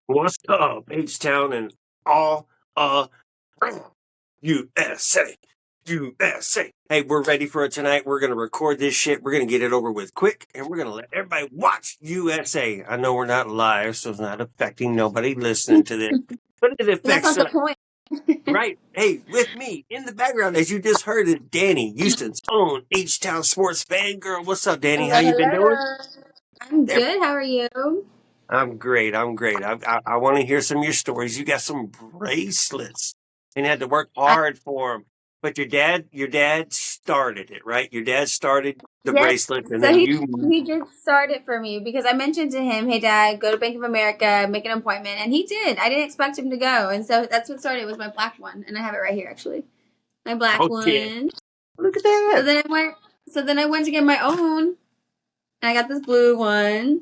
What's up, H-Town and all USA? USA. Hey, we're ready for it tonight. We're going to record this shit. We're going to get it over with quick, and we're going to let everybody watch USA. I know we're not live, so it's not affecting nobody listening to this, but it affects That's not us. the point. Right. Hey, with me in the background, as you just heard, is Dani, Houston's own H-Town sports fangirl. What's up, Dani? How you been doing? I'm There- good. How are you? I'm great. I want to hear some of your stories. You got some bracelets and had to work I, hard for them. But your dad started it, right? Your dad started the yes. bracelets, and So then he you. he just started for me because I mentioned to him, "Hey, Dad, go to Bank of America, make an appointment," and he did. I didn't expect him to go, and so that's what started. Was my black one, and I have it right here, actually. My black Oh yeah, one. look at So that. then I went. So then I went to get my own, and I got this blue one.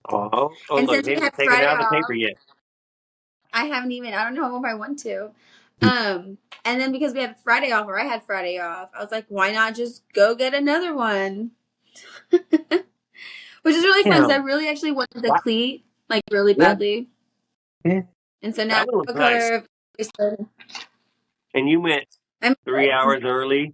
Oh, And look, since they we haven't had taken it Friday out of the paper off, yet. I haven't even. I don't know if I want to. And then because we had Friday off, or I had Friday off, I was like, why not just go get another one? Which is really fun because Yeah, I really actually wanted the wow. cleat, like really Yeah, badly. yeah, And so now that I one looks have a nice. color. So And you went I'm 3 hours early.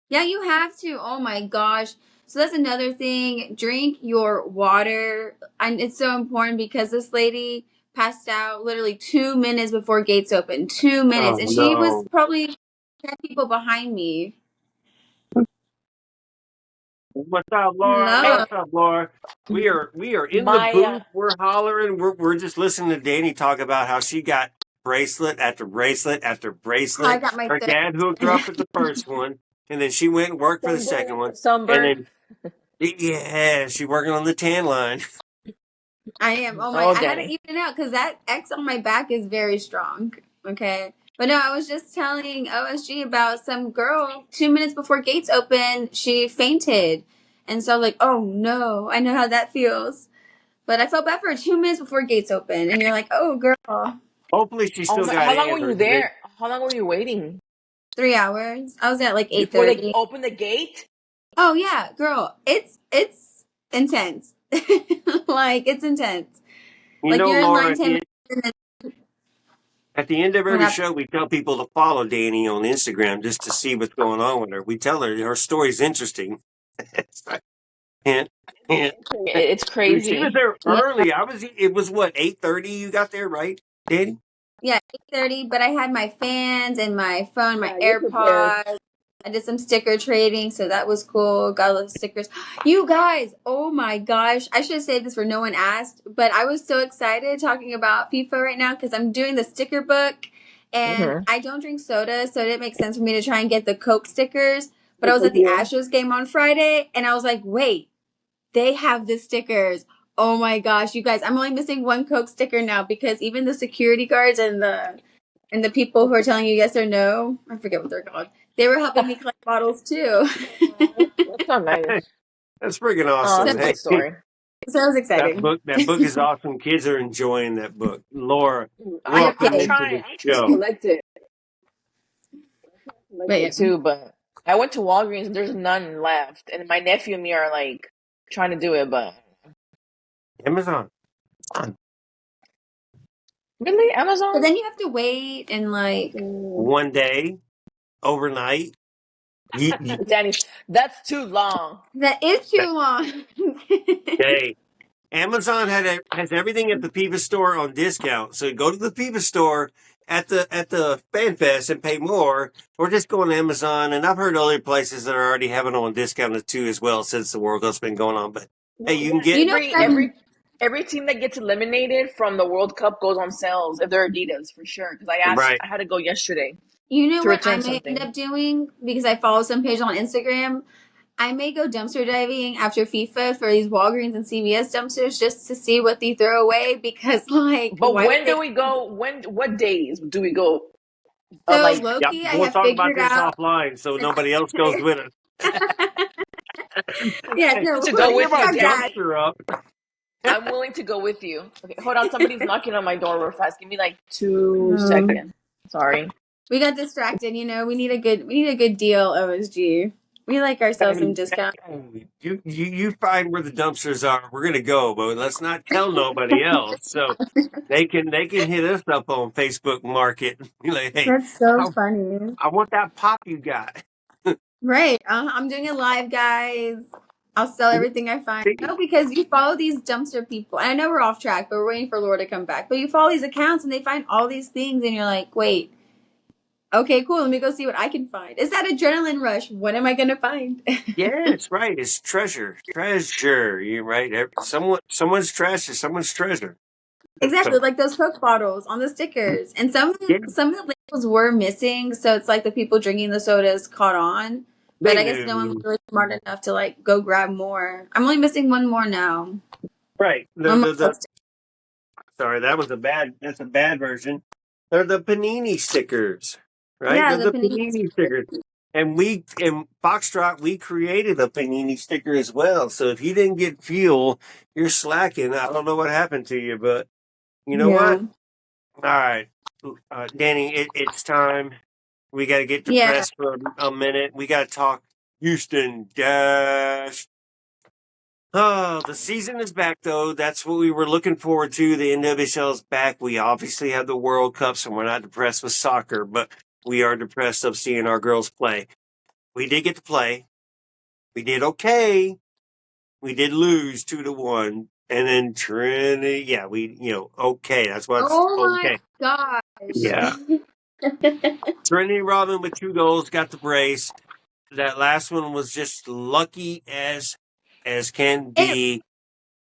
yeah, you have to. Oh my gosh. So that's another thing. Drink your water. And it's so important because this lady passed out literally 2 minutes before gates open. 2 minutes. Oh And she was no. probably 10 people behind me. What's up, Laura? No. What's up, Laura? We are in the My booth. We're hollering. We're just listening to Dani talk about how she got bracelet after bracelet after I bracelet. got my Her third. dad hooked her up with the first one, and then she went and worked for the second one, and sunburn. then yeah, she working on the tan line. I am. Oh my! Oh, I had to Danny. even it out because that X on my back is very strong. Okay, but no, I was just telling OSG about some girl. 2 minutes before gates open, she fainted, and so like, oh no, I know how that feels. But I felt bad for her 2 minutes before gates open, and you're like, oh girl, Hopefully, she Oh, still got how long in. were you there? How long were you waiting 3 hours. I was there at like eight before they thirty. opened the gate? Oh yeah, girl, it's intense. Like it's intense. You Like know, you're in Laura, line at 10 the end of every minutes. show, we tell people to follow Dani on Instagram just to see what's going on with her. We tell her story's interesting. It's like, hint, hint. It's Dude, she was crazy. there Yeah. early. It was what, 8:30 you got there, right, Dani? Yeah, 8:30. But I had my fans and my phone, my Yeah, you're prepared. AirPods. I did some sticker trading, so that was cool. Got a little stickers. You guys, oh my gosh! I should have saved this for no one asked, but I was so excited talking about FIFA right now because I'm doing the sticker book, and Mm-hmm. I don't drink soda, so it didn't make sense for me to try and get the Coke stickers. But I was at the Astros game on Friday, and I was like, wait, they have the stickers. Oh my gosh, you guys, I'm only missing one Coke sticker now because even the security guards and the people who are telling you yes or no, I forget what they're called. They were helping me collect bottles too. That's not nice. That's freaking Oh, So, that's awesome. a Hey, good story. so it was that exciting. book is awesome. Kids are enjoying that book. Laura, I'm welcome Okay. into trying. the I'm trying to show. collect it. But yeah. Too, but I went to Walgreens and there's none left, and my nephew and me are like trying to do it, but Amazon. really, But Amazon? then you have to wait and like One day, overnight. Danny, that's too long. that is too long. Hey, Amazon has everything at the Piva store on discount. So go to the Piva store at the Fan Fest and pay more, or just go on Amazon. And I've heard other places that are already having it on discount too as well since the World Cup's been going on. But hey, you can get You know Every what every every team that gets eliminated from the World Cup goes on sales if they're Adidas for sure. Because right. I had to go yesterday You know to what I return may end something. up doing because I follow some page on Instagram. I may go dumpster diving after FIFA for these Walgreens and CVS dumpsters just to see what they throw away because like But why would when they? do we go? What days do we go? So Like Yeah, Loki, I we'll have talk about figured this out. offline so nobody else goes with us. Yeah, Hey, no, to let's go get with my you, fuck Danny. that. dumpster up. I'm willing to go with you. Okay, hold on. Somebody's knocking on my door real fast. Give me like 2 seconds. Sorry. We got distracted. You know, we need a good deal. OSG, We like ourselves some discount. You find where the dumpsters are. We're gonna go, but let's not tell nobody else. So they can hit us up on Facebook Market. Be like, hey, That's so funny. I want that pop you got. Right. I'm doing it live, guys. I'll sell everything I find. No, because you follow these dumpster people. And I know we're off track, but we're waiting for Laura to come back. But you follow these accounts and they find all these things, and you're like, wait, okay, cool. Let me go see what I can find. It's that adrenaline rush. What am I going to find? Yes, right. It's treasure. You're right. Someone's trash is someone's treasure. Exactly, like those Coke bottles on the stickers. And some of the labels were missing, so it's like the people drinking the sodas caught on. But I guess no one was really smart enough to like go grab more. I'm only missing one more now. Right. Sorry, that's a bad version. They're the panini stickers, right? Yeah, They're the panini stickers. And in Foxtrot, we created a panini sticker as well. So if you didn't get fuel, you're slacking. I don't know what happened to you, but you know what? All right, Dani, it's time. We got to get depressed for a minute. We got to talk Houston Dash. Oh, the season is back, though. That's what we were looking forward to. The NWSL is back. We obviously have the World Cup, so we're not depressed with soccer, but we are depressed of seeing our girls play. We did get to play. We did okay. We did lose 2-1. And then Trinity, okay. That's what's okay. My gosh. Yeah. Trinity Rodman with 2 goals, got the brace. That last one was just lucky as can be.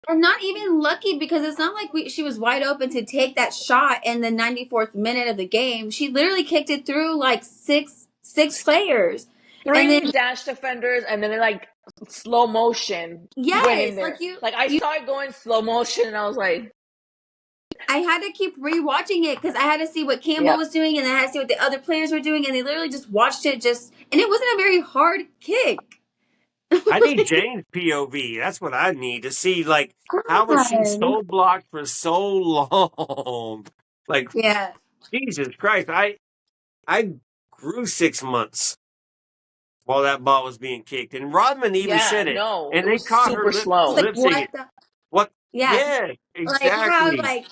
And not even lucky, because it's not like she was wide open to take that shot in the 94th minute of the game. She literally kicked it through like six players. 3 dash defenders, and then they're like slow motion. Yes, I saw it going slow motion, and I was like, I had to keep rewatching it because I had to see what Campbell was doing, and I had to see what the other players were doing, and they literally just watched it and it wasn't a very hard kick. I need Jane's POV. That's what I need to see. Like, how was she so blocked for so long? Like, Jesus Christ! I grew 6 months while that ball was being kicked, and Rodman even said it. No, and they caught her lip syncing. What? Yeah, exactly. Like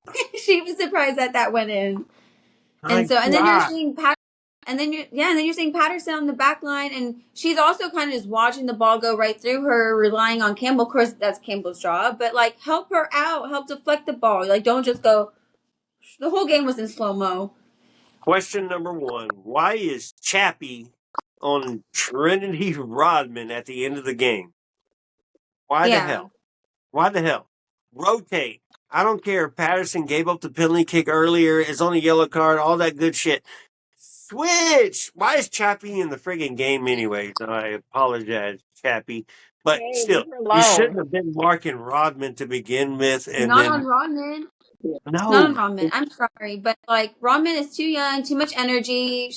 how she was surprised that went in, and then you're seeing And then you're seeing Patterson on the back line, and she's also kind of just watching the ball go right through her, relying on Campbell. Of course, that's Campbell's job, but like help her out, help deflect the ball. Like don't just go. The whole game was in slow-mo. Question number 1: why is Chappie on Trinity Rodman at the end of the game? Why the hell? Why the hell? Rotate. I don't care if Patterson gave up the penalty kick earlier. It's on a yellow card. All that good shit. Switch! Why is Chappie in the friggin' game anyway? So I apologize, Chappie. But still, you shouldn't have been marking Rodman to begin with. And Not on Rodman. No. Not on Rodman. I'm sorry. But like Rodman is too young, too much energy.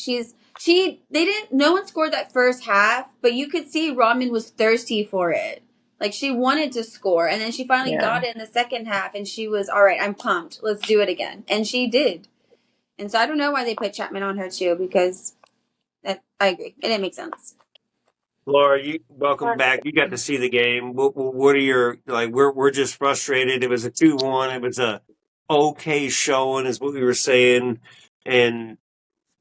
No one scored that first half, but you could see Rodman was thirsty for it. Like she wanted to score. And then she finally got it in the second half, and she was, all right, I'm pumped. Let's do it again. And she did. And so I don't know why they put Chapman on her too, because I agree. It didn't make sense. Laura, welcome back. You got to see the game. What are your, like, we're just frustrated. It was a 2-1. It was a okay showing is what we were saying. And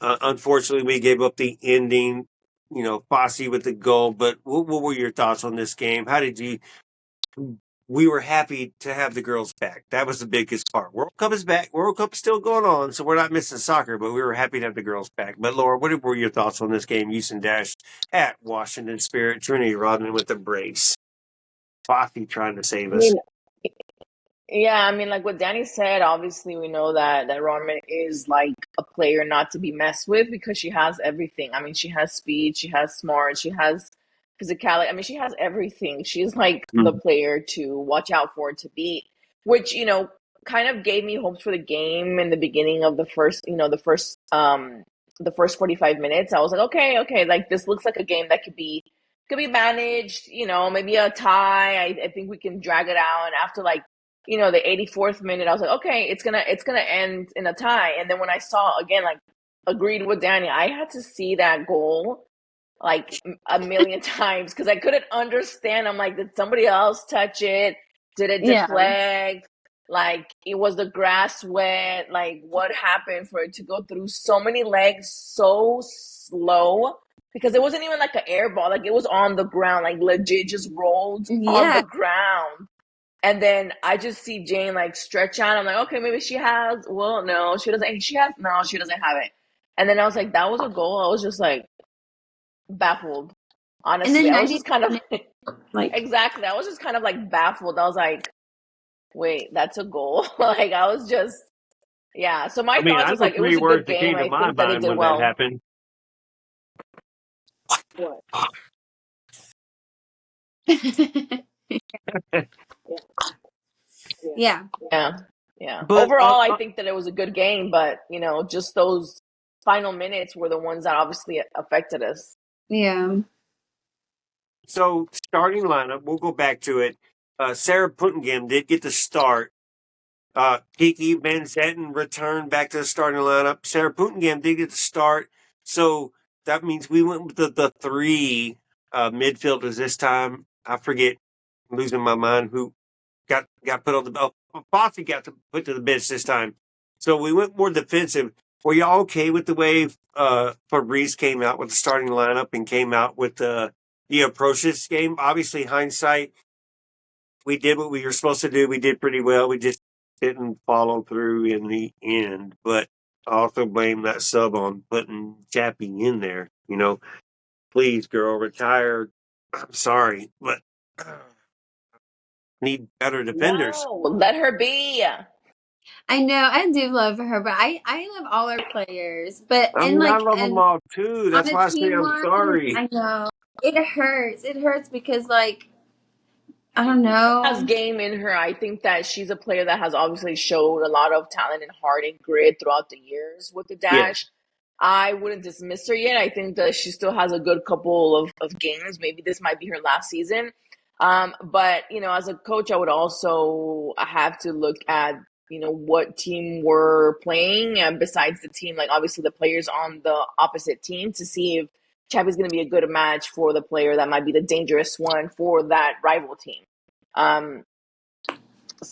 unfortunately, we gave up the ending, Fossey with the goal. But what were your thoughts on this game? How did you... We were happy to have the girls back. That was the biggest part. World Cup is back. World Cup's still going on, so we're not missing soccer, but we were happy to have the girls back. But, Laura, what were your thoughts on this game? Houston Dash at Washington Spirit. Trinity Rodman with the brace. Fossey trying to save us. Yeah, like what Dani said, obviously we know that Rodman is like a player not to be messed with because she has everything. She has speed, she has smart, she has physicality. She has everything. She's like the player to watch out for, to beat, which, kind of gave me hopes for the game in the beginning of the first 45 minutes. I was like, okay, like this looks like a game that could be managed, maybe a tie. I think we can drag it out. And after the 84th minute, I was like, okay, it's gonna end in a tie. And then when I saw again, like agreed with Dani, I had to see that goal like a million times because I couldn't understand. I'm like, did somebody else touch it? Did it Yeah. deflect? Like, it was the grass wet? Like, what happened for it to go through so many legs so slow? Because it wasn't even like an air ball. Like, it was on the ground, like legit just rolled on the ground. And then I just see Jane like stretch out. I'm like, okay, maybe she has. Well, no, she doesn't. She has. No, she doesn't have it. And then I was like, that was a goal. I was just like baffled. Honestly, then I was just kind of like exactly. I was just kind of like baffled. I was like, wait, that's a goal. Like I was just yeah. So my I mean, thoughts I was know like it was three a good words that game. came to I my think that they mind did when that well. happened. What? yeah. Yeah, yeah. But Overall, I think that it was a good game, but you know, just those final minutes were the ones that obviously affected us. Yeah. so starting lineup, we'll go back to it. Sarah Puttengam did get the start. Kiki Van Zetten returned back to the starting lineup. Sarah Puttengam did get the start. So that means we went with the three midfielders this time. I forget, I'm losing my mind, who got put on the Fossey got to put to the bench this time. So we went more defensive. Were y'all okay with the way Fabrice came out with the starting lineup and came out with the approach this game? Obviously, hindsight, we did what we were supposed to do. We did pretty well. We just didn't follow through in the end. But I also blame that sub on putting Chappie in there. You know, please, girl, retire. I'm sorry, but need better defenders. No, let her be. I know, I do love her, but I love all our players. But I and mean, I like love them and all too. on That's the why I say team I'm one, sorry. I know it hurts. It hurts because like I don't Has know. game in her. I think that she's a player that has obviously showed a lot of talent and heart and grit throughout the years with the Yeah. Dash. I wouldn't dismiss her yet. I think that she still has a good couple of games. Maybe this might be her last season. But you know, as a coach, I would also have to look at you know what team we're playing, and besides the team, like obviously the players on the opposite team, to see if Chappie's going to be a good match for the player that might be the dangerous one for that rival team. Um,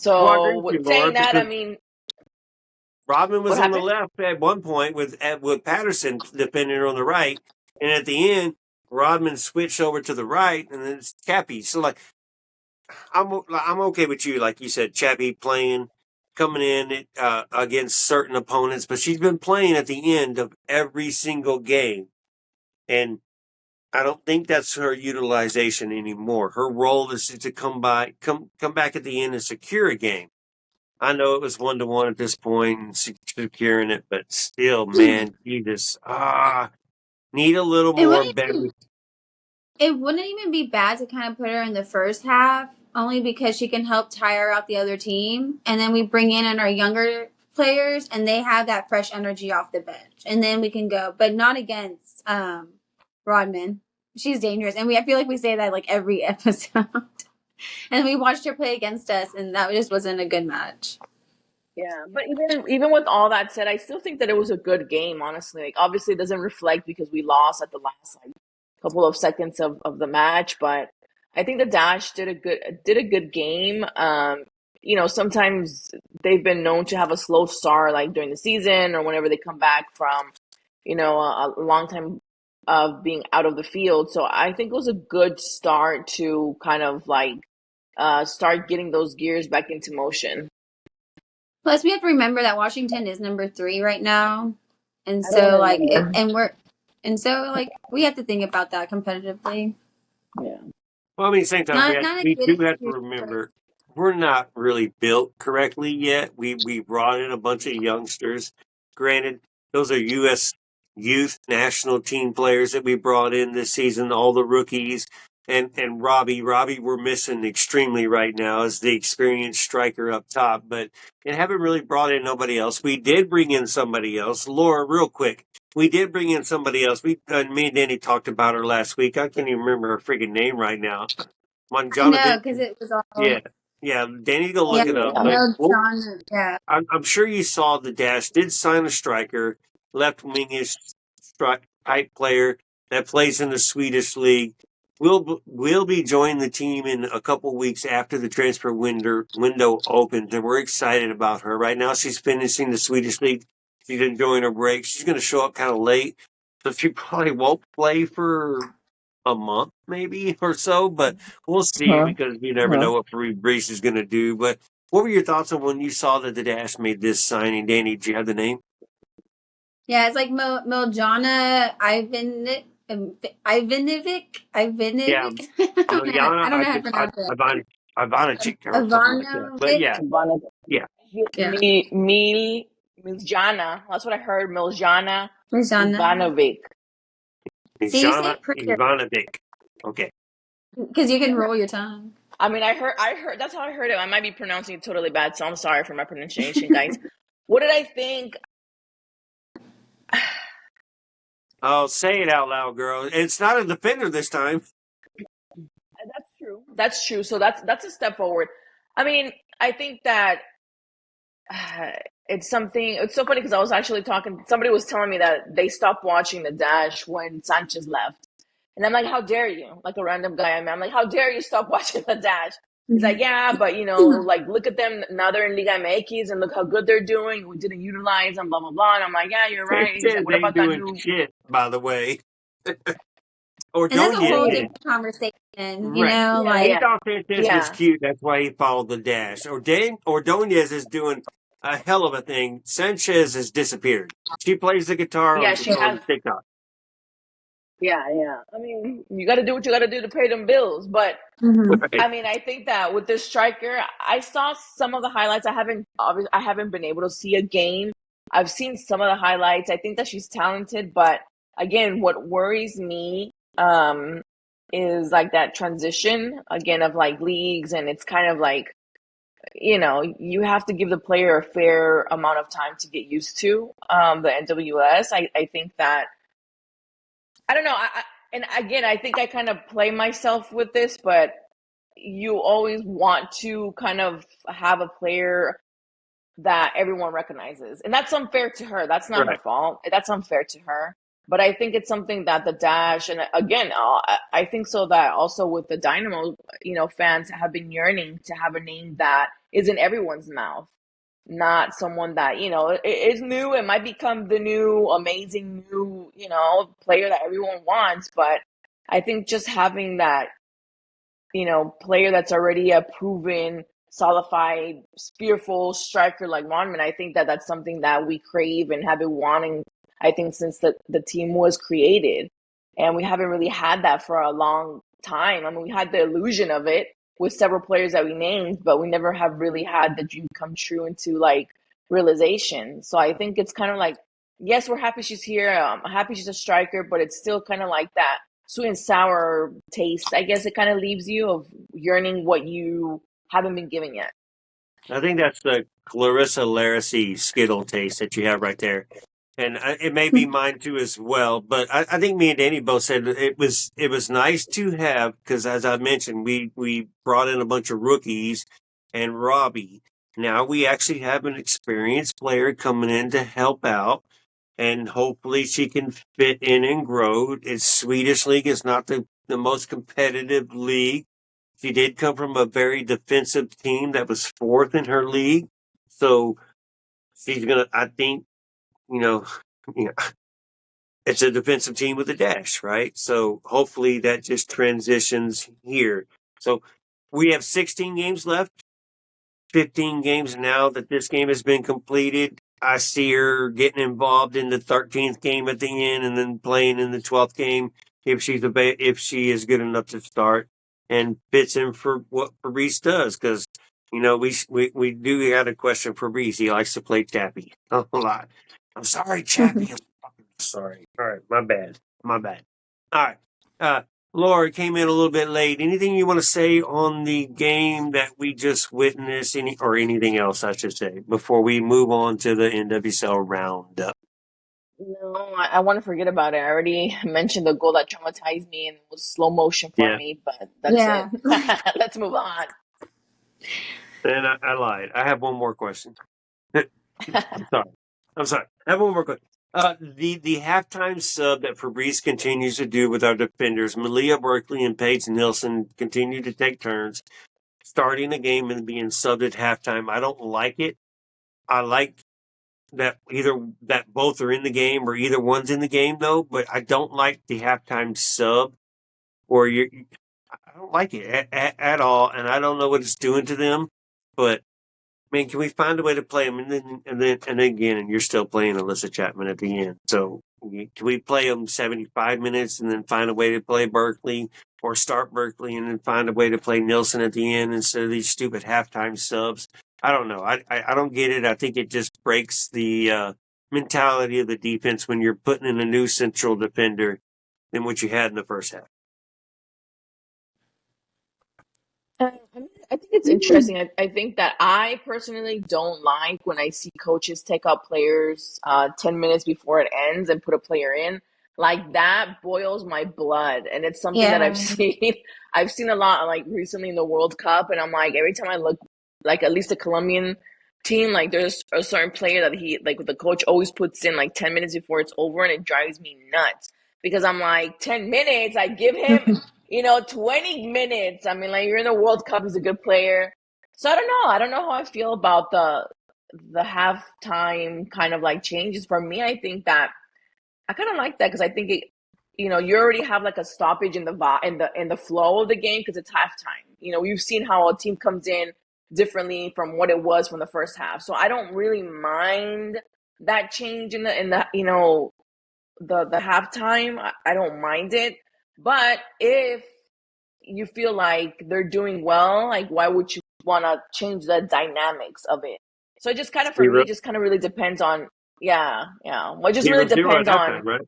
Well, I agree so with you, with Laura, saying that, I because mean, Rodman was what on the happened? left at one point with Patterson defending on the right, and at the end, Rodman switched over to the right, and then it's Chappie. So like, I'm okay with you, like you said, Chappie playing, coming in against certain opponents, but she's been playing at the end of every single game, and I don't think that's her utilization anymore. Her role is to come back at the end and secure a game. I know it was 1-1 at this point and securing it, but still, man, you just need a little It more wouldn't better. even, it wouldn't even be bad to kind of put her in the first half, only because she can help tire out the other team, and then we bring in our younger players, and they have that fresh energy off the bench, and then we can go, but not against Rodman. She's dangerous, and I feel like we say that like every episode. And we watched her play against us, and that just wasn't a good match. Yeah, but even with all that said, I still think that it was a good game. Honestly, like obviously it doesn't reflect because we lost at the last like couple of seconds of the match, but I think the Dash did a good game. You know, sometimes they've been known to have a slow start, like during the season or whenever they come back from, you know, a long time of being out of the field. So I think it was a good start to kind of like start getting those gears back into motion. Plus, we have to remember that Washington is number 3 right now, and I don't so like, remember. we have to think about that competitively. Yeah. Well, I mean, same time Not a we good do have to excuse. remember we're not really built correctly yet. We brought in a bunch of youngsters. Granted, those are U.S. youth national team players that we brought in this season. All the rookies and Robbie we're missing extremely right now as the experienced striker up top, but and haven't really brought in nobody else. We did bring in somebody else, Laura. Real quick, we did bring in somebody else. Me and Danny talked about her last week. I can't even remember her freaking name right now. On I know Jonathan. because it was all Yeah. Yeah. Danny, go yeah. look it up. I But know John. Yeah, I'm sure you saw the Dash did sign a striker, left wingish strike type player. that plays in the Swedish league. Will be joining the team in a couple weeks after the transfer window opens, and we're excited about her. Right now, she's finishing the Swedish league. She's enjoying her break. She's going to show up kind of late, so she probably won't play for a month, maybe or so. But we'll see because you never know what Reese is going to do. But what were your thoughts on when you saw that the Dash made this signing? Dani, do you have the name? Yeah, it's like Miljana Ivanovic. Yeah, I don't know how to pronounce it. Ivanovic or something like that. But yeah, Miljana. That's what I heard. Miljana Miljana. Ivanovic. See, you say it prettier. Ivanovic. Okay. Because you can roll your tongue. I mean, I heard. That's how I heard it. I might be pronouncing it totally bad, so I'm sorry for my pronunciation, guys. What did I think? Oh, say it out loud, girl. It's not a defender this time. That's true. That's true. So that's a step forward. I mean, I think that it's something. It's so funny because I was actually talking. Somebody was telling me that they stopped watching the Dash when Sanchez left, and I'm like, "How dare you?" Like a random guy. I'm like, "How dare you stop watching the Dash?" He's like, "Yeah, but like look at them now. They're in Liga MX and look how good they're doing. We didn't utilize them, blah blah blah." And I'm like, "Yeah, you're right." He's like, "What about that new shit?" By the way. Or and that's a whole different conversation, you know. He thought Sanchez was cute. That's why he followed the Dash. Ordonez is doing a hell of a thing. Sanchez has disappeared. She plays the guitar on TikTok. Yeah. I mean, you got to do what you got to do to pay them bills. But I mean, I think that with this striker, I saw some of the highlights. I haven't been able to see a game. I've seen some of the highlights. I think that she's talented, but again, what worries me is like that transition again of like leagues, and it's kind of like you have to give the player a fair amount of time to get used to the NWS. I think that I don't know. And again, I think I kind of play myself with this, but you always want to kind of have a player that everyone recognizes, and that's unfair to her. That's not her fault. That's unfair to her. But I think it's something that the Dash, and again, I think so that also with the Dynamo, fans have been yearning to have a name that is in everyone's mouth, not someone that, is new and might become the new amazing new, player that everyone wants. But I think just having that, player that's already a proven, solidified, fearful striker like Rodman, I think that that's something that we crave and have been wanting, I think, since the team was created. And we haven't really had that for a long time. I mean, we had the illusion of it with several players that we named, but we never have really had the dream come true into like realization. So I think it's kind of like, yes, we're happy she's here. I'm happy she's a striker, but it's still kind of like that sweet and sour taste. I guess it kind of leaves you of yearning what you haven't been given yet. I think that's the Clarissa Laracy Skittle taste that you have right there. And it may be mine too as well, but I think me and Dani both said it was nice to have, because as I mentioned, we brought in a bunch of rookies and Robbie. Now we actually have an experienced player coming in to help out, and hopefully she can fit in and grow. It's Swedish league. It's not the most competitive league. She did come from a very defensive team that was fourth in her league. So she's going to, I think, it's a defensive team with a Dash, right? So hopefully that just transitions here. So we have 16 games left, 15 games now that this game has been completed. I see her getting involved in the 13th game at the end and then playing in the 12th game if she is good enough to start and fits in for what Fabrice does, because we do got a question for Fabrice. He likes to play Chappie a lot. I'm sorry, Chappie. I'm fucking sorry. All right, my bad. All right. Laura came in a little bit late. Anything you want to say on the game that we just witnessed, or anything else, I should say, before we move on to the NWSL Roundup? No, I want to forget about it. I already mentioned the goal that traumatized me and it was slow motion for me, but that's it. Let's move on. And I lied. I have one more question. I'm sorry. I have one more question. The halftime sub that Fabrice continues to do with our defenders, Malia Berkeley and Paige Nilsson, continue to take turns starting a game and being subbed at halftime. I don't like it. I like that both are in the game or either one's in the game though, but I don't like the halftime sub or I don't like it at all, and I don't know what it's doing to them. But man, can we find a way to play them? And then again, and you're still playing Alyssa Chapman at the end. So can we play them 75 minutes and then find a way to play Berkeley, or start Berkeley and then find a way to play Nilsson at the end instead of these stupid halftime subs? I don't know. I don't get it. I think it just breaks the mentality of the defense when you're putting in a new central defender than what you had in the first half. I think it's interesting. I think that I personally don't like when I see coaches take out players 10 minutes before it ends and put a player in. Like that boils my blood. And it's something that I've seen. I've seen a lot like recently in the World Cup. And I'm like, every time I look, like at least the Colombian team, like there's a certain player that the coach always puts in like 10 minutes before it's over. And it drives me nuts because I'm like, 10 minutes, I give him 20 minutes. I mean, like you're in the World Cup, he's a good player. So I don't know. I don't know how I feel about the halftime kind of like changes. For me, I think that I kind of like that because I think it, you already have like a stoppage in the flow of the game because it's halftime. We've seen how a team comes in differently from what it was from the first half. So I don't really mind that change in the the halftime. I don't mind it. But if you feel like they're doing well, like why would you want to change the dynamics of it? So it just kind of, for me, just kind of really depends on, yeah. Well, it just really depends on, right?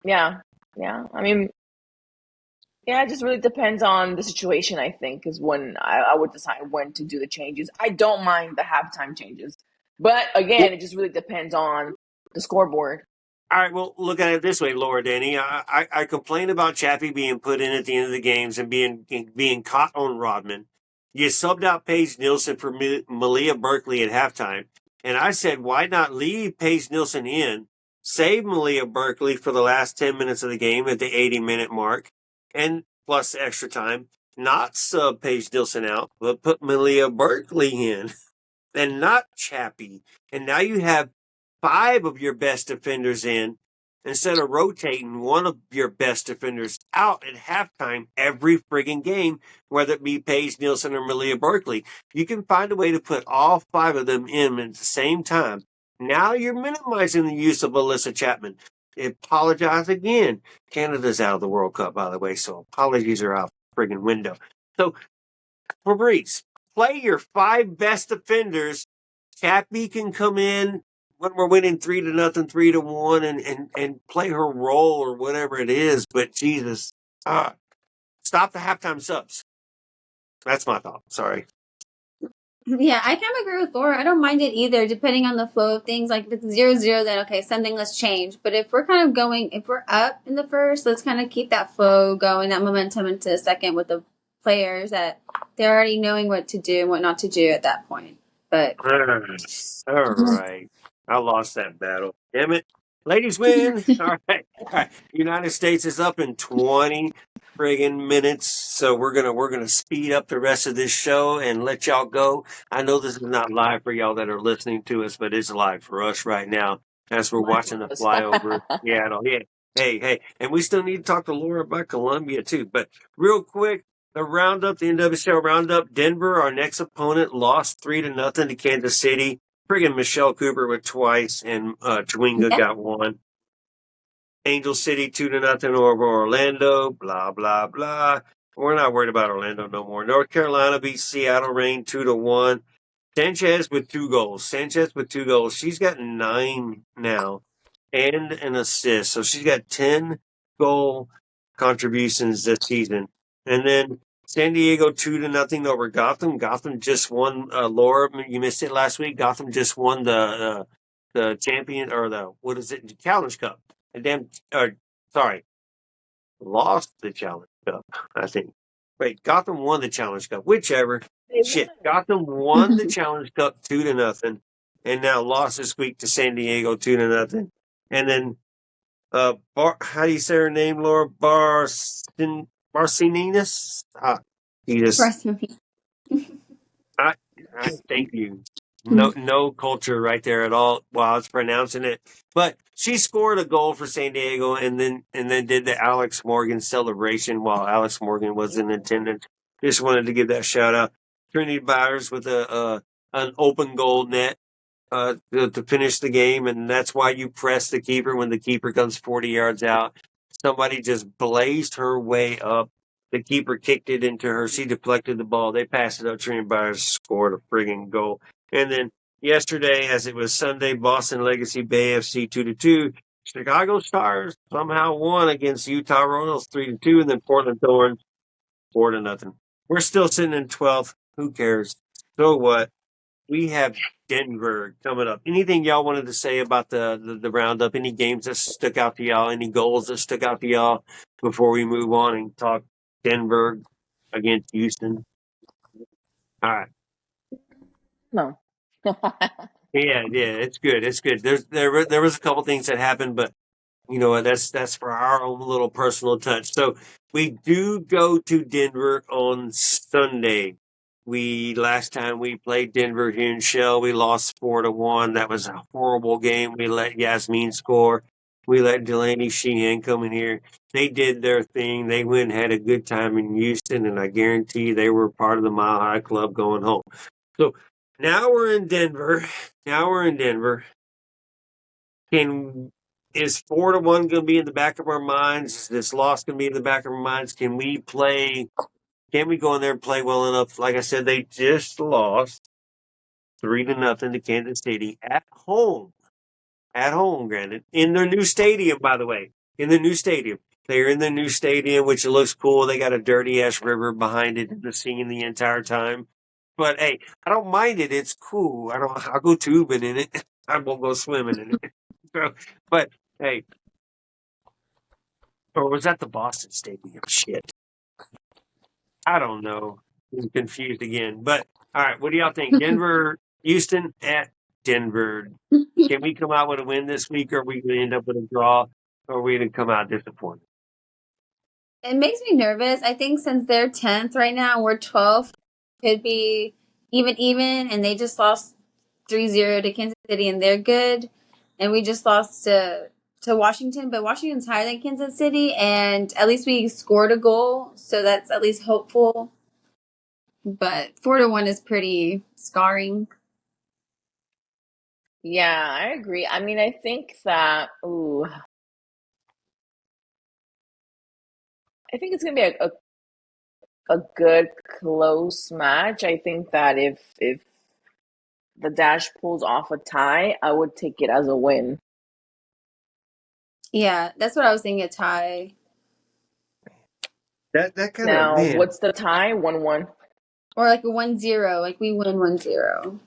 Yeah. I mean, yeah, it just really depends on the situation, I think, is when I would decide when to do the changes. I don't mind the halftime changes. But again, it just really depends on the scoreboard. All right, well, look at it this way, Laura, Dani. I complain about Chappie being put in at the end of the games and being caught on Rodman. You subbed out Paige Nilsson for Malia Berkeley at halftime. And I said, why not leave Paige Nilsson in, save Malia Berkeley for the last 10 minutes of the game at the 80-minute mark, and plus extra time, not sub Paige Nilsson out, but put Malia Berkeley in and not Chappie. And now you have 5 of your best defenders in instead of rotating one of your best defenders out at halftime every friggin' game, whether it be Paige Nilsson or Malia Berkeley. You can find a way to put all 5 of them in at the same time. Now you're minimizing the use of Alyssa Chapman. Apologize again. Canada's out of the World Cup, by the way, so apologies are out the friggin' window. So, Fabrice, play your 5 best defenders. Chappie can come in when we're winning 3-0, 3-1, and play her role or whatever it is. But Jesus, stop the halftime subs. That's my thought. Sorry. Yeah, I kind of agree with Laura. I don't mind it either, depending on the flow of things. Like if it's 0-0, then okay, something let's change. But if we're kind of if we're up in the first, let's kind of keep that flow going, that momentum into the second with the players that they're already knowing what to do and what not to do at that point. But all right. I lost that battle. Damn it. Ladies win. All right. United States is up in 20 friggin' minutes. So we're gonna speed up the rest of this show and let y'all go. I know this is not live for y'all that are listening to us, but it's live for us right now as we're watching the flyover. Yeah. Hey. And we still need to talk to Laura about Colombia too. But real quick, the Roundup, the NWSL Roundup, Denver, our next opponent, lost 3-0 to Kansas City. Friggin' Michelle Cooper with twice, and Chwinga got one. Angel City 2-0 over Orlando. Blah blah blah. We're not worried about Orlando no more. North Carolina beat Seattle Reign 2-1. Sanchez with 2 goals. She's got 9 now, and an assist. So she's got 10 goal contributions this season. And then San Diego 2-0 over Gotham. Gotham just won. Laura, you missed it last week. Gotham just won the champion, or the Challenge Cup. Lost the Challenge Cup, I think. Wait, Gotham won the Challenge Cup. Whichever. Gotham won the Challenge Cup 2-0, and now lost this week to San Diego 2-0. And then how do you say her name, Laura? Barcininus? Jesus. I thank you. No culture right there at all while I was pronouncing it. But she scored a goal for San Diego and then did the Alex Morgan celebration while Alex Morgan was in attendance. Just wanted to give that shout out. Trinity Byers with an open goal net to finish the game, and that's why you press the keeper when the keeper comes 40 yards out. Somebody just blazed her way up. The keeper kicked it into her. She deflected the ball. They passed it up. Trinity Byers scored a friggin' goal. And then yesterday, as it was Sunday, Boston Legacy Bay FC 2-2. Chicago Stars somehow won against Utah Royals 3-2, and then Portland Thorns 4-0. We're still sitting in 12th. Who cares? So what? We have Denver coming up. Anything y'all wanted to say about the roundup? Any games that stuck out to y'all? Any goals that stuck out to y'all before we move on and talk Denver against Houston? All right. No. Yeah, it's good. It's good. There was a couple things that happened, but you know what? That's for our own little personal touch. So we do go to Denver on Sunday. Last time we played Denver here in Shell, we lost 4-1. That was a horrible game. We let Yasmin score. We let Delaney Sheehan come in here. They did their thing. They went and had a good time in Houston, and I guarantee they were part of the Mile High Club going home. So now we're in Denver. Is 4-1 going to be in the back of our minds? Is this loss going to be in the back of our minds? Can we go in there and play well enough? Like I said, they just lost 3-0 to Kansas City at home. At home, granted. In their new stadium, by the way. In the new stadium. They're in the new stadium, which looks cool. They got a dirty-ass river behind it, the scene the entire time. But, hey, I don't mind it. It's cool. I'll go tubing in it. I won't go swimming in it. But, hey. Or was that the Boston Stadium? Shit. I don't know. I'm confused again. But, all right, what do y'all think? Denver, Houston at Denver. Can we come out with a win this week, or are we going to end up with a draw, or are we going to come out disappointed? It makes me nervous. I think since they're 10th right now, we're 12th. Could be even, and they just lost 3-0 to Kansas City, and they're good. And we just lost to Washington, but Washington's higher than Kansas City, and at least we scored a goal, so that's at least hopeful. But 4-1 is pretty scarring. Yeah, I agree. I mean, I think that I think it's gonna be a good close match. I think that if the Dash pulls off a tie, I would take it as a win. Yeah, that's what I was thinking, a tie. That kind of Now, man. what's the tie? 1-1. Or like a 1-0, like we win 1-0.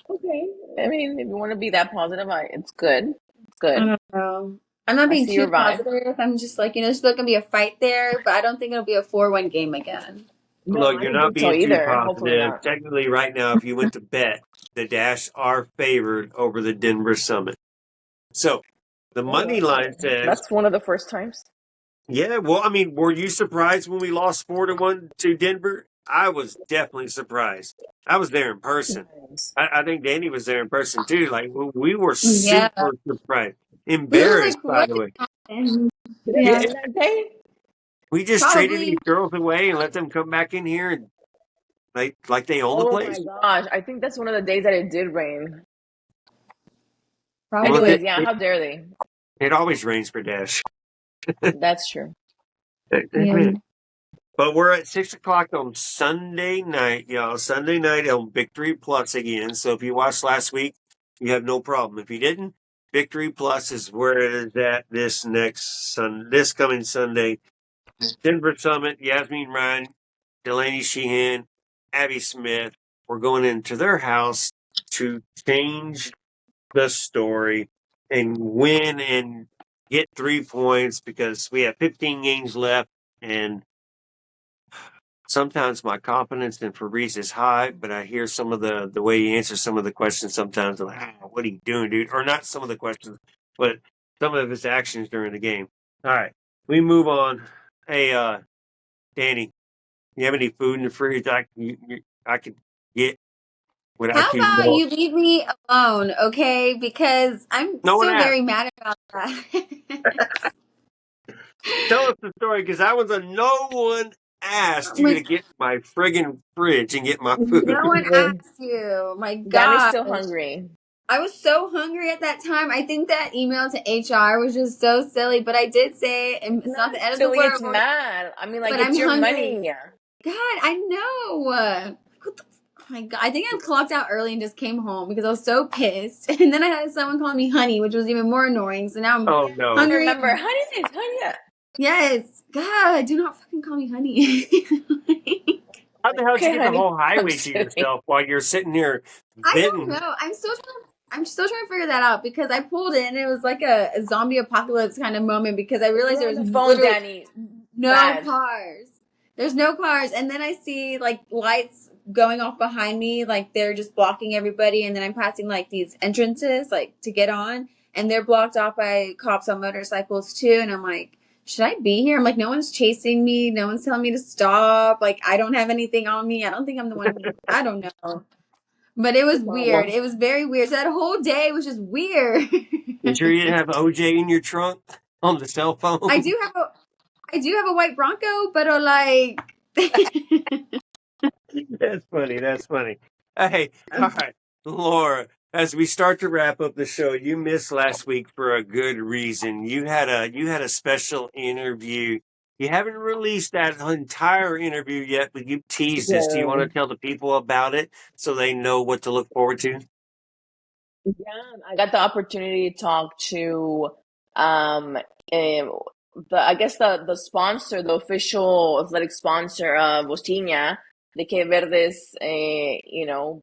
Okay. I mean, if you want to be that positive, it's good. It's good. I don't know. I'm not being see too your vibe. positive. I'm just like, there's still going to be a fight there, but I don't think it'll be a 4-1 game again. No, Look, I you're don't not think so being too either. Hopefully positive. not. Technically, right now, if you went to bet, the Dash are favored over the Denver Summit. So the money line says That's one of the first times. Yeah, well, I mean, were you surprised when we lost 4-1 to Denver? I was definitely surprised. I was there in person. I think Dani was there in person too. Like we were super surprised, embarrassed, We were like, by the way. happened? Did it happen that day? We just traded Probably. these girls away and let them come back in here and like they own the place. Oh my gosh! I think that's one of the days that it did rain. Probably. Anyways, yeah, how dare they? It always rains for Dash. That's true. Yeah. But we're at 6:00 on Sunday night, y'all. Sunday night on Victory Plus again. So if you watched last week, you have no problem. If you didn't, Victory Plus is where it is at this coming Sunday. Denver Summit, Yasmin Ryan, Delaney Sheehan, Abby Smith. We're going into their house to change the story and win and get 3 points because we have 15 games left. And sometimes my confidence in Fabrice is high, but I hear some of the way he answers some of the questions. Sometimes I'm like, what are you doing, dude? Or not some of the questions, but some of his actions during the game. All right, we move on. Hey, Dani, you have any food in the fridge I could get How without you? about you leave me alone, okay? Because I'm No one still asked. very mad about that. Tell us the story, because I was no one asked you to Like, get my friggin' fridge and get my food. no one asked you. My Danny's gosh. still hungry. I was so hungry at that time. I think that email to HR was just so silly, but I did say it's not the end of the Silly, it's world. mad. I mean, like, But it's I'm your hungry. money. God, I know. What the, oh my God. I think I clocked out early and just came home because I was so pissed. And then I had someone call me honey, which was even more annoying. So now I'm Oh, no. hungry. Remember, honey. Yes. God, do not fucking call me honey. How the hell did you Okay, get the honey. whole highway I'm to kidding. yourself while you're sitting here I don't venting? know. I'm still trying to figure that out because I pulled in and it was like a zombie apocalypse kind of moment because I realized You're there on was the phone, literally Dani. no Bad. cars. There's no cars. And then I see like lights going off behind me, like they're just blocking everybody. And then I'm passing like these entrances, like to get on, and they're blocked off by cops on motorcycles too. And I'm like, should I be here? I'm like, no one's chasing me. No one's telling me to stop. Like, I don't have anything on me. I don't think I'm the one. I don't know. But it was weird. It was very weird. So that whole day was just weird. You sure you didn't have OJ in your trunk on the cell phone? I do have a white Bronco, but like That's funny. That's funny. Hey, all right, Laura. As we start to wrap up the show, you missed last week for a good reason. You had a special interview. You haven't released that entire interview yet, but you teased us. Do you want to tell the people about it so they know what to look forward to? Yeah, I got the opportunity to talk to I guess the sponsor, the official athletic sponsor of Bosnia, the Que Verdes,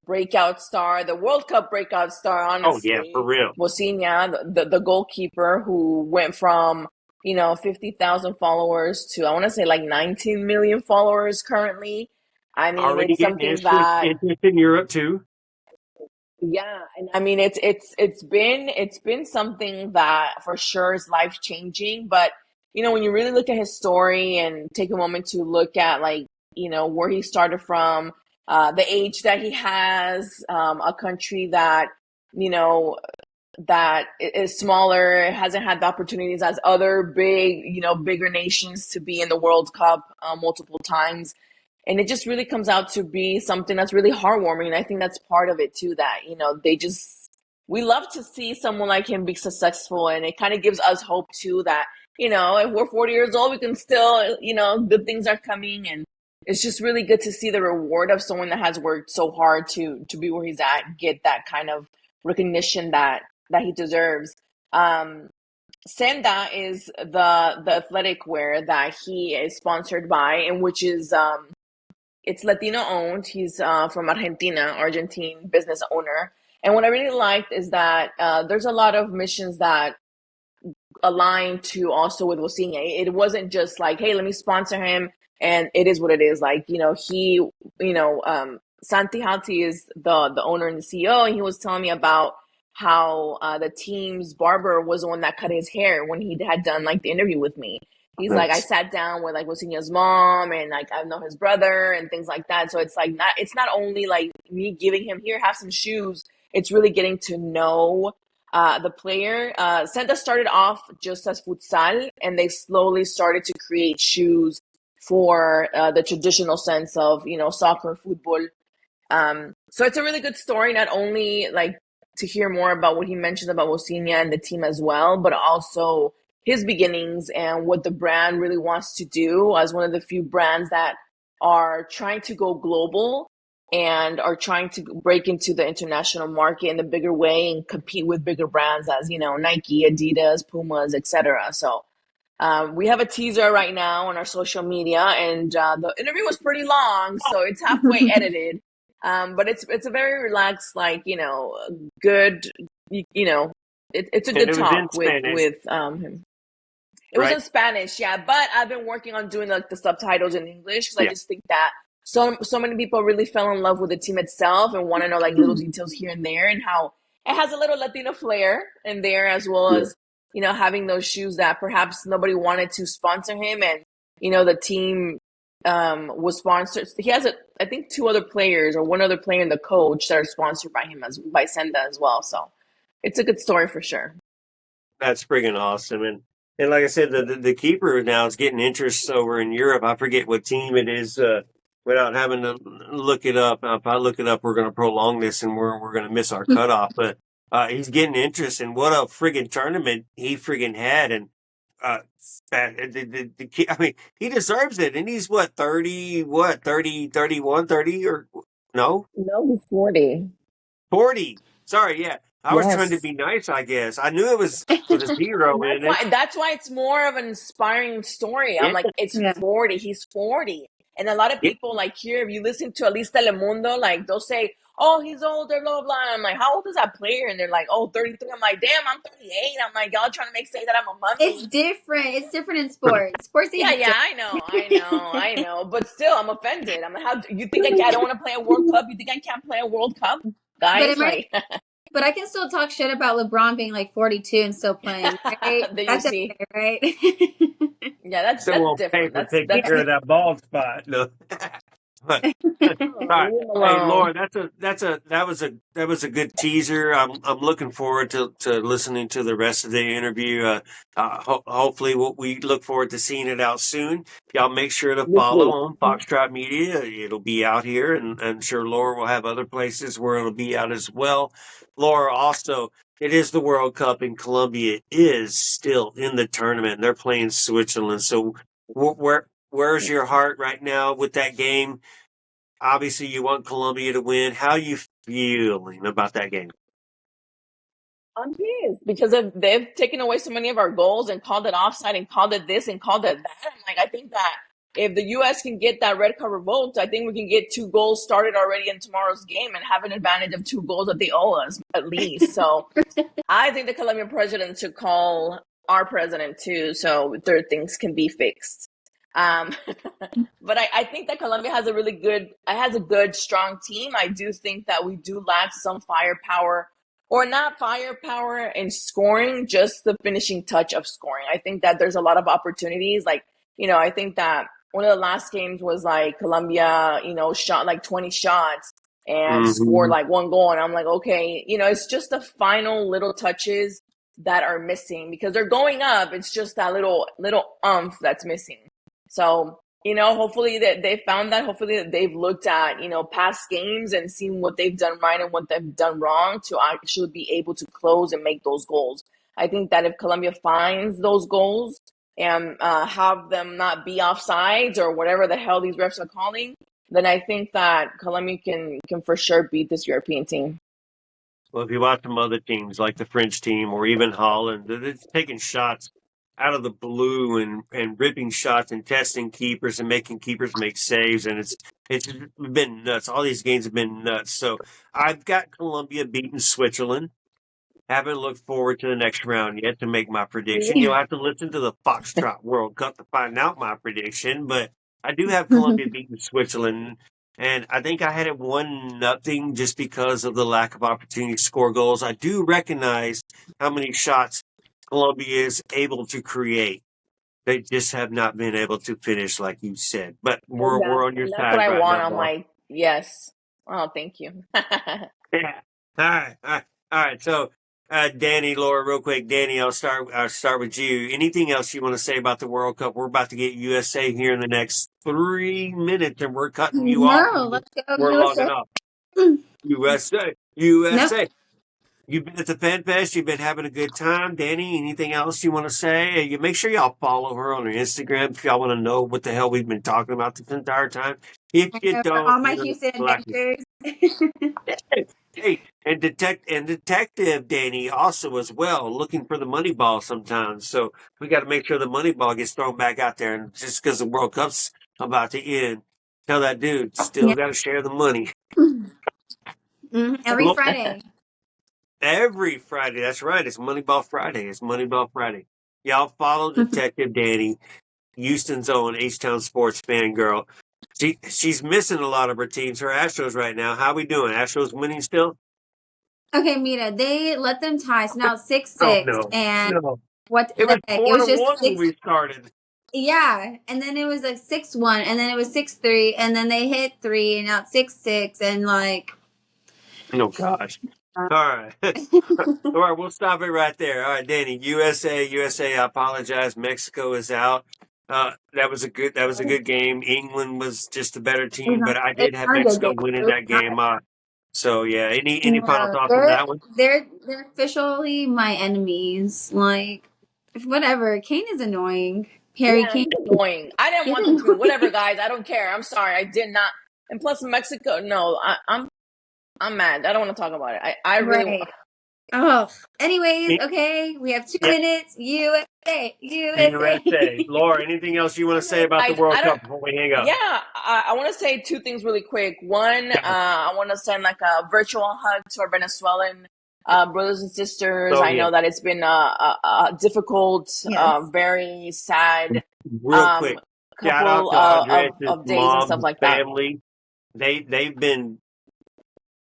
breakout star, the World Cup breakout star, Oh yeah, for honestly, real. Bosnia, the goalkeeper who went from 50,000 followers to, I want to say, like 19 million followers currently. I mean, Already it's getting something that, interest in Europe too. yeah, and I mean it's been something that for sure is life changing. But when you really look at his story and take a moment to look at, like, where he started from, the age that he has, a country that you know that is smaller, hasn't had the opportunities as other bigger nations to be in the World Cup multiple times. And it just really comes out to be something that's really heartwarming. And I think that's part of it too, that, we love to see someone like him be successful. And it kind of gives us hope too that, if we're 40 years old, we can still, good things are coming. And it's just really good to see the reward of someone that has worked so hard to be where he's at, get that kind of recognition that he deserves. Senda is the athletic wear that he is sponsored by, and which is it's Latino owned. He's from Argentine business owner. And what I really liked is that there's a lot of missions that align to also with Bosnia. It wasn't just like, hey, let me sponsor him, and it is what it is. Like, Santi Halti is the owner and the CEO, and he was telling me about how the team's barber was the one that cut his hair when he had done like the interview with me. He's like, I sat down with like Bosnia's mom, and like I know his brother and things like that. So it's like it's not only like me giving him, here, have some shoes. It's really getting to know the player. Santa started off just as futsal, and they slowly started to create shoes for the traditional sense of soccer, football. So it's a really good story, not only like to hear more about what he mentioned about Bosnia and the team as well, but also his beginnings and what the brand really wants to do as one of the few brands that are trying to go global and are trying to break into the international market in a bigger way and compete with bigger brands as, Nike, Adidas, Pumas, etc. So we have a teaser right now on our social media, and the interview was pretty long, so it's halfway edited. But it's a very relaxed, like, good, it's a good talk with him. It was in Spanish, yeah, but I've been working on doing like the subtitles in English because I just think that so many people really fell in love with the team itself and want to know like little details here and there, and how it has a little Latino flair in there, as well as having those shoes that perhaps nobody wanted to sponsor him, and the team was sponsored. He has I think 2 other players or 1 other player and the coach that are sponsored by him by Senda as well. So it's a good story for sure. That's friggin' awesome. And like I said, the keeper now is getting interest over in Europe. I forget what team it is, without having to look it up. If I look it up, we're going to prolong this and we're going to miss our cutoff. But he's getting interest, and what a friggin' tournament he friggin' had. And I mean, he deserves it. And he's 30, 31, 30, or no? No, he's 40. 40. Sorry, yeah. I was trying to Yes. be nice, I guess. I knew it was with a zero in it. That's why it's more of an inspiring story. I'm like, it's Yeah. 40. He's 40. And a lot of people, like here, if you listen to at least Telemundo, like they'll say, oh, he's older, blah, blah, blah. I'm like, how old is that player? And they're like, oh, 33. I'm like, damn, I'm 38. I'm like, y'all trying to say that I'm a mummy. It's different. It's different in sports. Sports. Yeah, I know. But still, I'm offended. I'm like, how you think I don't want to play a World Cup? You think I can't play a World Cup? Guys, but I can still talk shit about LeBron being like 42 and still playing, right? That's okay, right? Yeah, that's different. That's taking care of that bald spot. No. But, all right. Hey, Laura, that was a good teaser. I'm looking forward to listening to the rest of the interview. Hopefully, we look forward to seeing it out soon. Y'all make sure to follow on Foxtrot Media. It'll be out here, and I'm sure Laura will have other places where it'll be out as well. Laura, also, it is the World Cup, and Colombia is still in the tournament. They're playing Switzerland. So where's your heart right now with that game? Obviously, you want Colombia to win. How are you feeling about that game? I'm pissed because they've taken away so many of our goals and called it offside and called it this and called it that. I'm like, I think that if the U.S. can get that red card revoked, I think we can get 2 goals started already in tomorrow's game and have an advantage of 2 goals that they owe us at least. So I think the Colombian president should call our president too, so their things can be fixed. But I think that Colombia has a good, strong team. I do think that we do lack some firepower, or not firepower in scoring, just the finishing touch of scoring. I think that there's a lot of opportunities. Like, I think that one of the last games was like Colombia, shot like 20 shots and scored like 1 goal. And I'm like, okay, it's just the final little touches that are missing because they're going up. It's just that little umph that's missing. So, hopefully that they found that. Hopefully that they've looked at, past games and seen what they've done right and what they've done wrong to actually be able to close and make those goals. I think that if Colombia finds those goals and have them not be offsides or whatever the hell these refs are calling, then I think that Colombia can for sure beat this European team. Well, if you watch some other teams like the French team or even Holland, they're taking shots out of the blue and ripping shots and testing keepers and making keepers make saves, and it's been nuts. All these games have been nuts. So I've got Colombia beating Switzerland. Haven't looked forward to the next round yet to make my prediction. You'll have to listen to the Foxtrot World Cup to find out my prediction, but I do have Colombia beating Switzerland. And I think I had it 1-0 just because of the lack of opportunity to score goals. I do recognize how many shots Colombia is able to create. They just have not been able to finish, like you said. But we're on your side. That's what I want. Now, I'm like, yes. Oh, thank you. Yeah. All right. So, Dani, Laura, real quick. Dani, I'll start with you. Anything else you want to say about the World Cup? We're about to get USA here in the next 3 minutes, and we're cutting you off. No, let's go We're USA. logging off. USA. You've been at the Fan Fest. You've been having a good time. Dani, anything else you want to say? You make sure y'all follow her on her Instagram if y'all want to know what the hell we've been talking about this entire time. If you don't, all my Houston adventures. Hey, and Detective Dani also as well, looking for the money ball sometimes. So we got to make sure the money ball gets thrown back out there. And just because the World Cup's about to end, tell that dude still got to share the money. Every Friday. Every Friday. That's right. It's Moneyball Friday. Y'all follow Detective Dani, Houston's own H-Town sports fangirl. She's missing a lot of her teams. Her Astros right now. How we doing? Astros winning still? Okay, Mira, they let them tie. So now it's 6-6. Oh, no. And No. What It was the heck? It was 4-1 just when 6. we started. Yeah, and then it was like 6-1, and then it was 6-3, and then they hit 3, and now it's 6-6, and like. Oh gosh. All right. All right, we'll stop it right there. All right, Dani, USA, I apologize. Mexico is out. That was a good game. England was just a better team, but I did It's have not a good Mexico game. winning It's that not. game. So yeah, any final No, thoughts on that one? they're officially my enemies. Like, whatever. Kane is annoying. Harry Yeah, Kane. he's annoying. I didn't He's want them to win. annoying. Whatever, guys. I don't care. I'm sorry. I did not. And plus, Mexico. No, I'm mad. I don't want to talk about it. I really. Right. Oh. Anyways, Eh, okay. We have 2 Yeah, minutes. USA. USA. USA. Laura, anything else you want to say Okay, about the guys. World I don't. Cup before we hang up? Yeah, I want to say two things really quick. One, Yeah. I want to send like a virtual hug to our Venezuelan brothers and sisters. So I yeah, know that it's been a difficult, Yes. very sad real quick, shout out couple to Andres' of days and mom, stuff his like that. family. They've been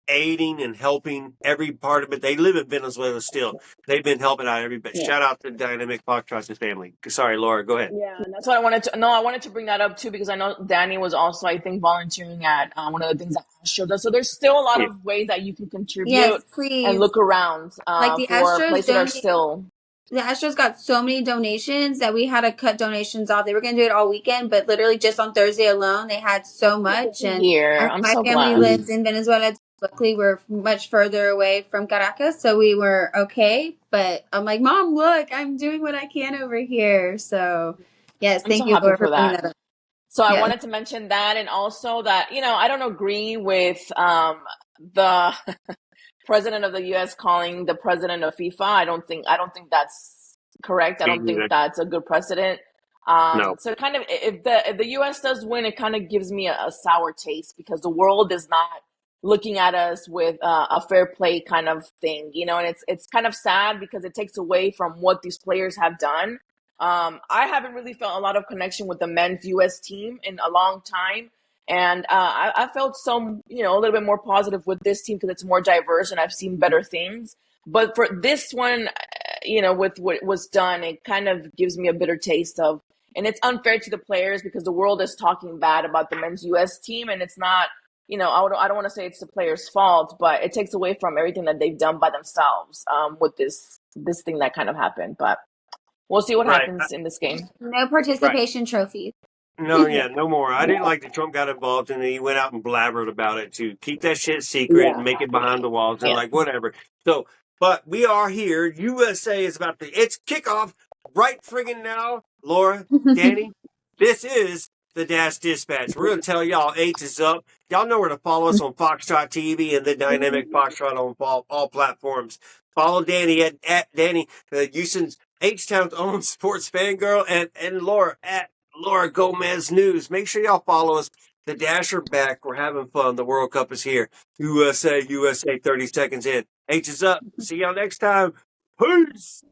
aiding and helping every part of it. They live in Venezuela still. They've been helping out everybody. Yeah. Shout out to Dynamic Foxtrot's family. Sorry, Laura, go ahead. Yeah, and that's what I wanted to. No, I wanted to bring that up too because I know Dani was also, I think, volunteering at one of the things that Astro does. So there's still a lot Yeah. of ways that you can Yes, contribute and please. look around Like the for Astros places that are donate. still. The Astros got so many donations that we had to cut donations off. They were going to do it all weekend, but literally just on Thursday alone, they had so much. To And hear. I'm my so family glad. lives in Venezuela. Luckily, we're much further away from Caracas, so we were okay. But I'm like, Mom, look, I'm doing what I can over here. So, yes, I'm thank so you, happy Laura, for for bringing that. that up. So I Yes. wanted to mention that, and also that I don't agree with the president of the U.S. calling the president of FIFA. I don't think that's correct. I Me don't think neither. that's a good precedent. No. So kind of if the U.S. does win, it kind of gives me a sour taste because the world is not looking at us with a fair play kind of thing, and it's kind of sad because it takes away from what these players have done. I haven't really felt a lot of connection with the men's U.S. team in a long time. And I felt some, a little bit more positive with this team because it's more diverse and I've seen better things. But for this one, with what was done, it kind of gives me a bitter taste of, and it's unfair to the players because the world is talking bad about the men's U.S. team, and it's not, I don't want to say it's the players' fault, but it takes away from everything that they've done by themselves with this thing that kind of happened. But we'll see what Right. happens in this game. No Right. participation trophies. No, yeah, no more. I didn't like that Trump got involved and he went out and blabbered about it to keep that shit secret Yeah. and make it behind the walls and Yeah. like whatever. So, but we are here. USA is about to, it's kickoff right friggin' now. Laura, Dani, this is the Dash Dispatch. We're going to tell y'all H is up. Y'all know where to follow us on Foxtrot TV and the Dynamic Foxtrot on all platforms. Follow Dani at Dani, Houston's H-Town's own sports fangirl, and Laura at Laura Gómez News. Make sure y'all follow us. The Dash are back. We're having fun. The World Cup is here. USA, 30 seconds in. H is up. See y'all next time. Peace.